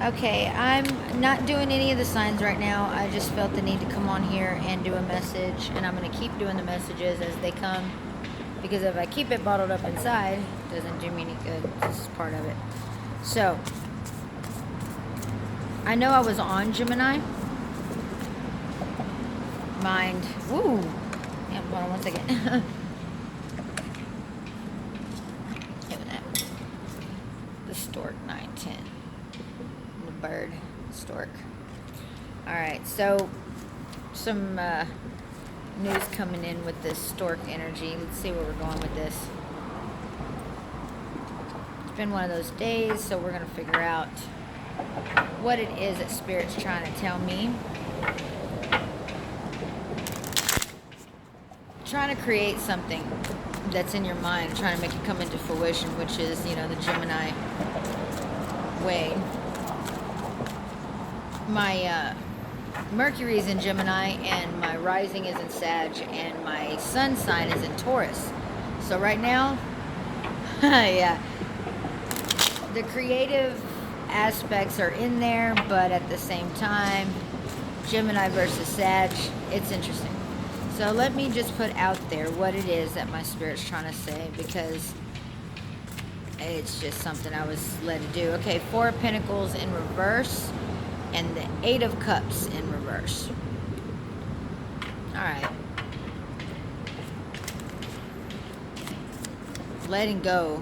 Okay, I'm not doing any of the signs right now. I just felt the need to come on here and do a message, and I'm going to keep doing the messages as they come, because if I keep it bottled up inside, it doesn't do me any good. This is part of it. So, I know I was on Gemini. Mind. Woo! Yeah, hold on one second. Hit with that. The stork 910. The bird. Stork. Alright, so some news coming in with this stork energy. Let's see where we're going with this. It's been one of those days, so we're going to figure out what it is that Spirit's trying to tell me. Trying to create something that's in your mind, trying to make it come into fruition, which is, you know, the Gemini way. My Mercury is in Gemini, and my rising is in Sag, and my sun sign is in Taurus. So right now, yeah, the creative aspects are in there, but at the same time, Gemini versus Sag, it's interesting. So let me just put out there what it is that my Spirit's trying to say, because it's just something I was led to do. Okay, Four of Pentacles in reverse, and the Eight of Cups in reverse. Alright. Letting go,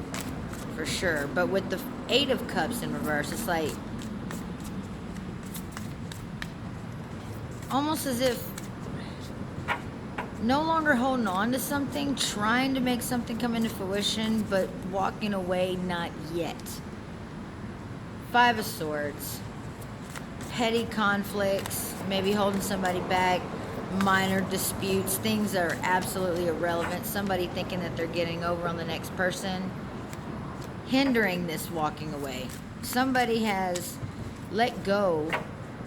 for sure. But with the Eight of Cups in reverse, it's like almost as if no longer holding on to something, trying to make something come into fruition, but walking away not yet. Five of Swords. Petty conflicts, maybe holding somebody back, minor disputes, things that are absolutely irrelevant, somebody thinking that they're getting over on the next person, hindering this walking away. Somebody has let go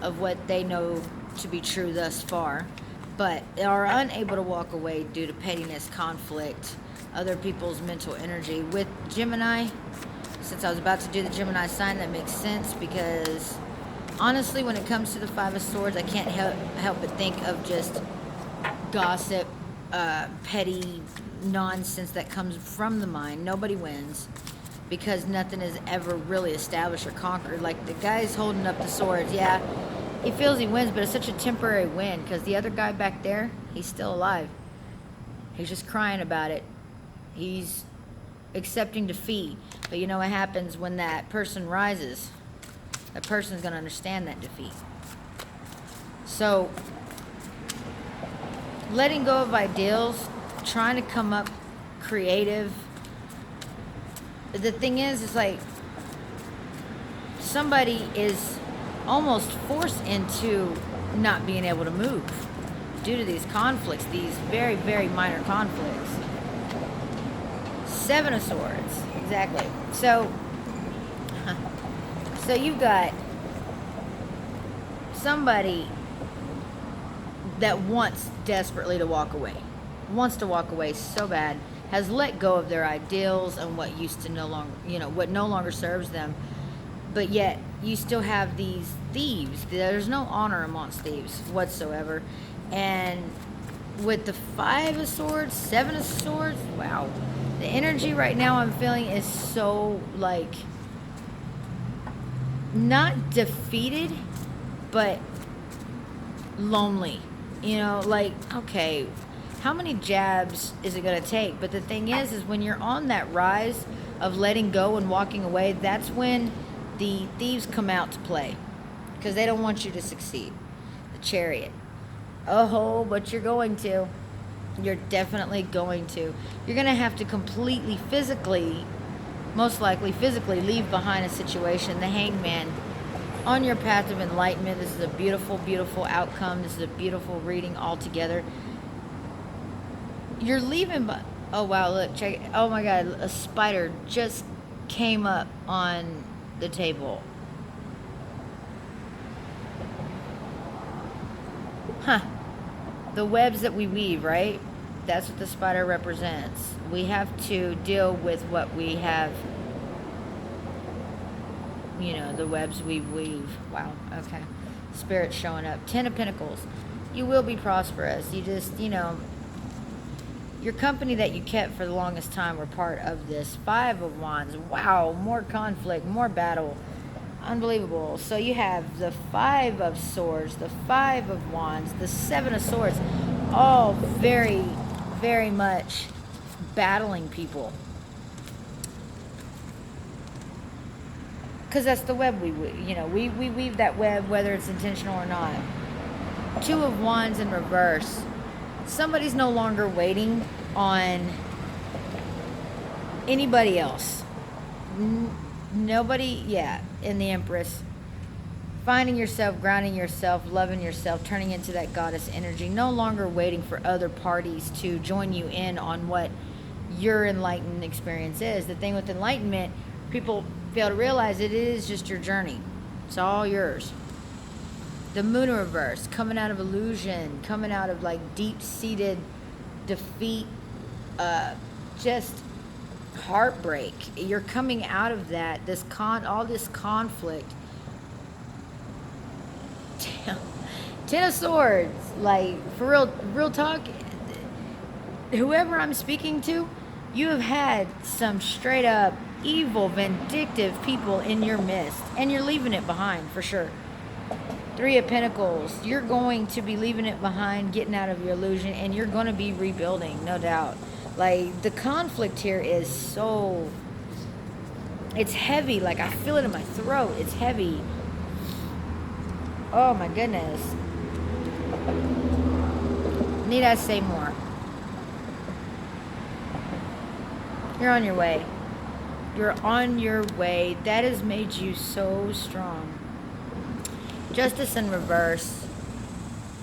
of what they know to be true thus far, but are unable to walk away due to pettiness, conflict, other people's mental energy. With Gemini, since I was about to do the Gemini sign, that makes sense, because honestly, when it comes to the Five of Swords, I can't help but think of just gossip, petty nonsense that comes from the mind. Nobody wins, because nothing is ever really established or conquered. Like, the guy's holding up the swords, yeah, he feels he wins, but it's such a temporary win, because the other guy back there, he's still alive. He's just crying about it. He's accepting defeat. But you know what happens when that person rises? That person's going to understand that defeat. So, letting go of ideals, trying to come up creative. The thing is like somebody is almost forced into not being able to move due to these conflicts, these very, very minor conflicts. Seven of Swords, exactly. So you've got somebody that wants desperately to walk away, wants to walk away so bad, has let go of their ideals and what used to no longer, what no longer serves them. But yet you still have these thieves. There's no honor amongst thieves whatsoever. And with the Five of Swords, Seven of Swords, wow. The energy right now I'm feeling is so, like, not defeated, but lonely. Like, okay, how many jabs is it going to take? But the thing is when you're on that rise of letting go and walking away, that's when the thieves come out to play, because they don't want you to succeed. The Chariot. Oh, but you're going to. You're definitely going to. You're going to have to completely physically, most likely physically, leave behind a situation. The Hangman. On your path of enlightenment, this is a beautiful, beautiful outcome. This is a beautiful reading altogether. You're leaving, but oh wow, look, check it. Oh my god, a spider just came up on the table. Huh. The webs that we weave, right? That's what the spider represents. We have to deal with what we have the webs we weave. Wow, okay. Spirit showing up. 10 of Pentacles. You will be prosperous. You just, your company that you kept for the longest time were part of this. 5 of Wands. Wow, more conflict, more battle. Unbelievable. So you have the 5 of Swords, the 5 of Wands, the 7 of Swords. All very, very much battling people. Because that's the web we weave that web, whether it's intentional or not. 2 of Wands in reverse. Somebody's no longer waiting on anybody else. Nobody, in the Empress. Finding yourself, grounding yourself, loving yourself, turning into that goddess energy. No longer waiting for other parties to join you in on what your enlightened experience is. The thing with enlightenment, people fail to realize it is just your journey. It's all yours. The Moon in reverse, coming out of illusion, coming out of like deep-seated defeat, just heartbreak. You're coming out of that. All this conflict. 10 of Swords, like for real talk. Whoever I'm speaking to, you have had some straight up evil, vindictive people in your midst, and you're leaving it behind for sure. 3 of Pentacles, you're going to be leaving it behind, getting out of your illusion, and you're going to be rebuilding, no doubt. Like, the conflict here is so, it's heavy. Like, I feel it in my throat. It's heavy. Oh my goodness. Need I say more? You're on your way. You're on your way. That has made you so strong. Justice in reverse.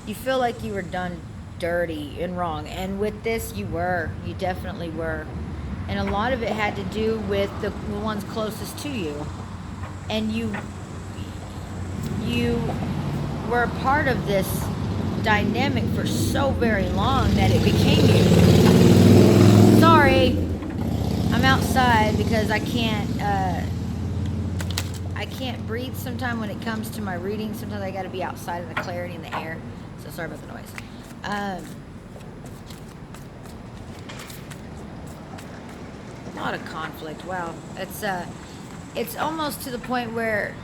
You feel like you were done dirty and wrong. And with this, you were. You definitely were. And a lot of it had to do with the ones closest to you. And you were a part of this dynamic for so very long that it became you. Sorry. I'm outside because I can't breathe sometimes when it comes to my reading. Sometimes I got to be outside in the clarity in the air. So sorry about the noise. A lot of conflict. Wow. It's almost to the point where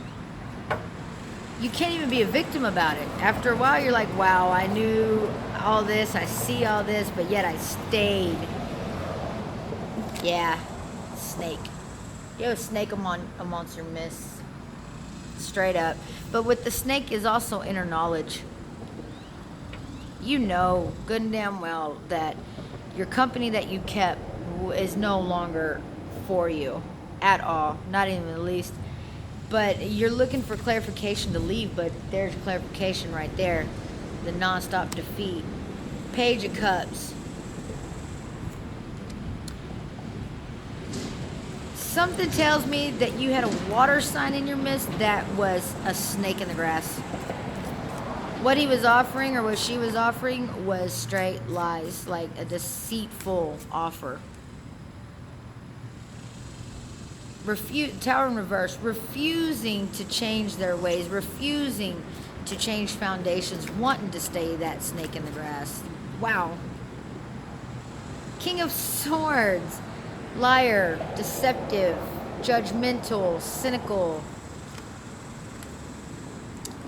you can't even be a victim about it. After a while, you're like, wow, I knew all this, I see all this, but yet I stayed. Yeah, snake. You have a snake amongst your midst. Straight up. But with the snake is also inner knowledge. You know good and damn well that your company that you kept is no longer for you at all. Not even the least. But you're looking for clarification to leave, but there's clarification right there. The non-stop defeat. Page of Cups. Something tells me that you had a water sign in your midst that was a snake in the grass. What he was offering or what she was offering was straight lies, like a deceitful offer. Tower in reverse, refusing to change their ways, refusing to change foundations, wanting to stay that snake in the grass. Wow. King of Swords, liar, deceptive, judgmental, cynical.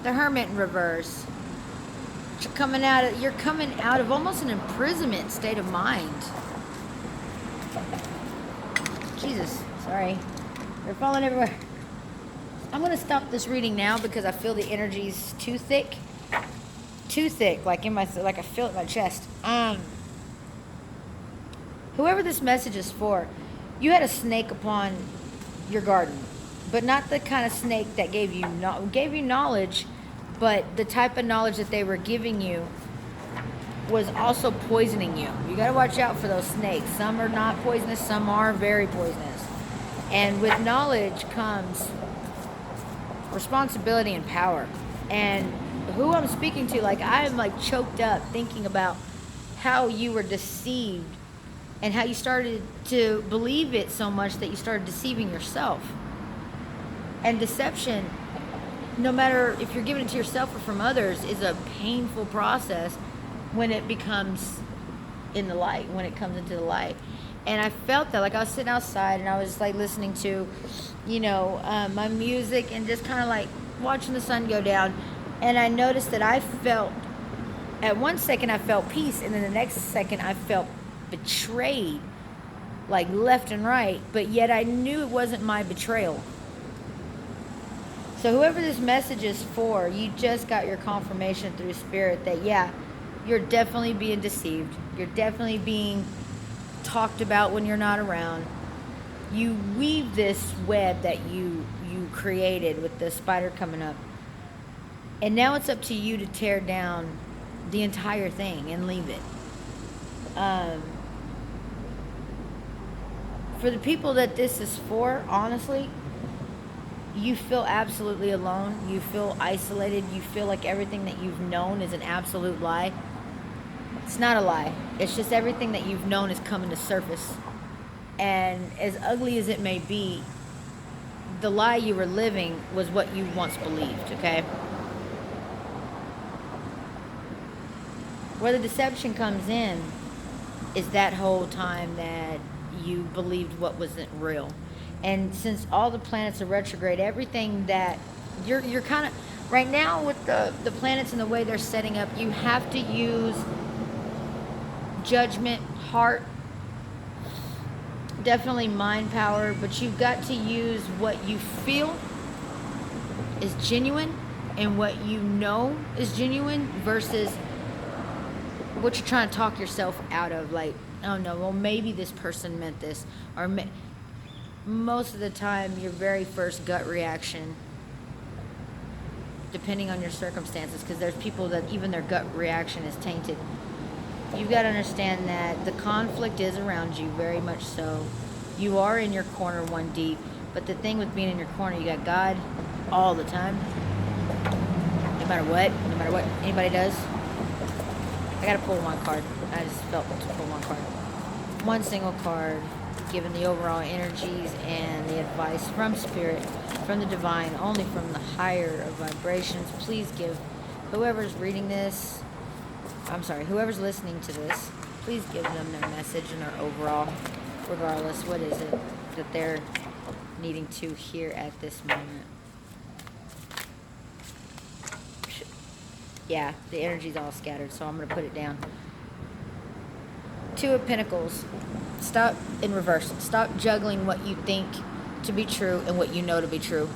The Hermit in reverse. You're coming out of almost an imprisonment state of mind. Jesus, sorry. They're falling everywhere. I'm going to stop this reading now because I feel the energy's too thick. Too thick, like I feel it in my chest. Whoever this message is for, you had a snake upon your garden, but not the kind of snake that gave you knowledge, but the type of knowledge that they were giving you was also poisoning you. You got to watch out for those snakes. Some are not poisonous, some are very poisonous. And with knowledge comes responsibility and power. And who I'm speaking to, like, I am like choked up thinking about how you were deceived and how you started to believe it so much that you started deceiving yourself. And deception, no matter if you're giving it to yourself or from others, is a painful process when it becomes in the light, when it comes into the light. And I felt that, like I was sitting outside and I was like listening to, my music and just kind of like watching the sun go down. And I noticed that I felt, at one second I felt peace, and then the next second I felt betrayed, like left and right, but yet I knew it wasn't my betrayal. So whoever this message is for, you just got your confirmation through Spirit that, yeah, you're definitely being deceived. You're definitely being talked about when you're not around. You weave this web that you created with the spider coming up. And now it's up to you to tear down the entire thing and leave it. For the people that this is for, honestly, you feel absolutely alone. You feel isolated. You feel like everything that you've known is an absolute lie. It's not a lie. It's just everything that you've known is coming to surface. And as ugly as it may be, the lie you were living was what you once believed, okay? Where the deception comes in is that whole time that you believed what wasn't real. And since all the planets are retrograde, everything that you're kind of, right now with the planets and the way they're setting up, you have to use judgment, heart, definitely mind power, but you've got to use what you feel is genuine and what you know is genuine versus what you're trying to talk yourself out of. Like, oh no, well maybe this person meant this, or most of the time your very first gut reaction, depending on your circumstances, because there's people that even their gut reaction is tainted. You've got to understand that the conflict is around you, very much so. You are in your corner one deep, but the thing with being in your corner, you got God all the time. No matter what anybody does. I got to pull one card. I just felt to pull one card. One single card, given the overall energies and the advice from Spirit, from the divine, only from the higher of vibrations. Please give whoever's reading this, whoever's listening to this, please give them their message and their overall, regardless, what is it that they're needing to hear at this moment. Yeah, the energy's all scattered, so I'm going to put it down. Two of Pentacles. Stop in reverse. Stop juggling what you think to be true and what you know to be true.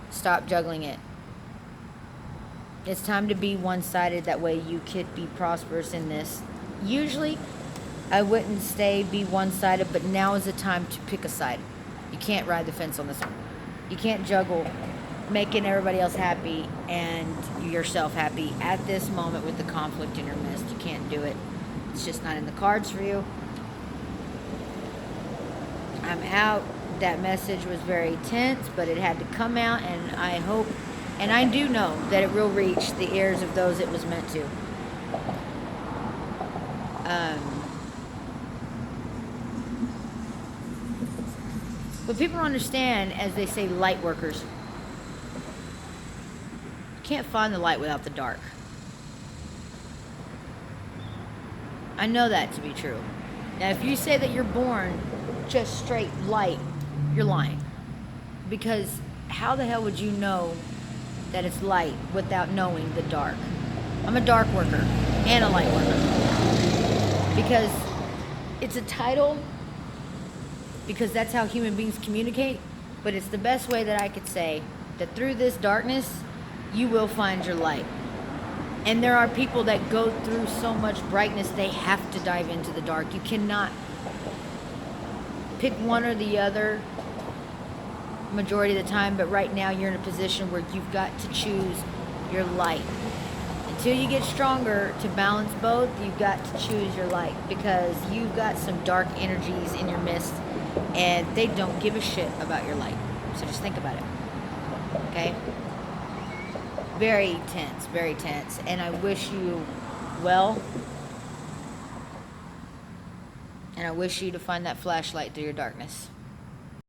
Stop juggling it. It's time to be one-sided. That way you could be prosperous in this. Usually, I wouldn't say be one-sided, but now is the time to pick a side. You can't ride the fence on this one. You can't juggle making everybody else happy and yourself happy at this moment with the conflict in your midst. You can't do it. It's just not in the cards for you. I'm out. That message was very tense, but it had to come out, and I hope, and I do know that it will reach the ears of those it was meant to. But people don't understand, as they say, light workers. You can't find the light without the dark. I know that to be true. Now, if you say that you're born just straight light, you're lying. Because how the hell would you know that it's light without knowing the dark? I'm a dark worker and a light worker. Because it's a title, because that's how human beings communicate, but it's the best way that I could say that through this darkness, you will find your light. And there are people that go through so much brightness, they have to dive into the dark. You cannot pick one or the other majority of the time, but right now you're in a position where you've got to choose your light. Until you get stronger to balance both, you've got to choose your light, because you've got some dark energies in your midst and they don't give a shit about your light. So just think about it. Okay? Very tense, very tense. And I wish you well. And I wish you to find that flashlight through your darkness.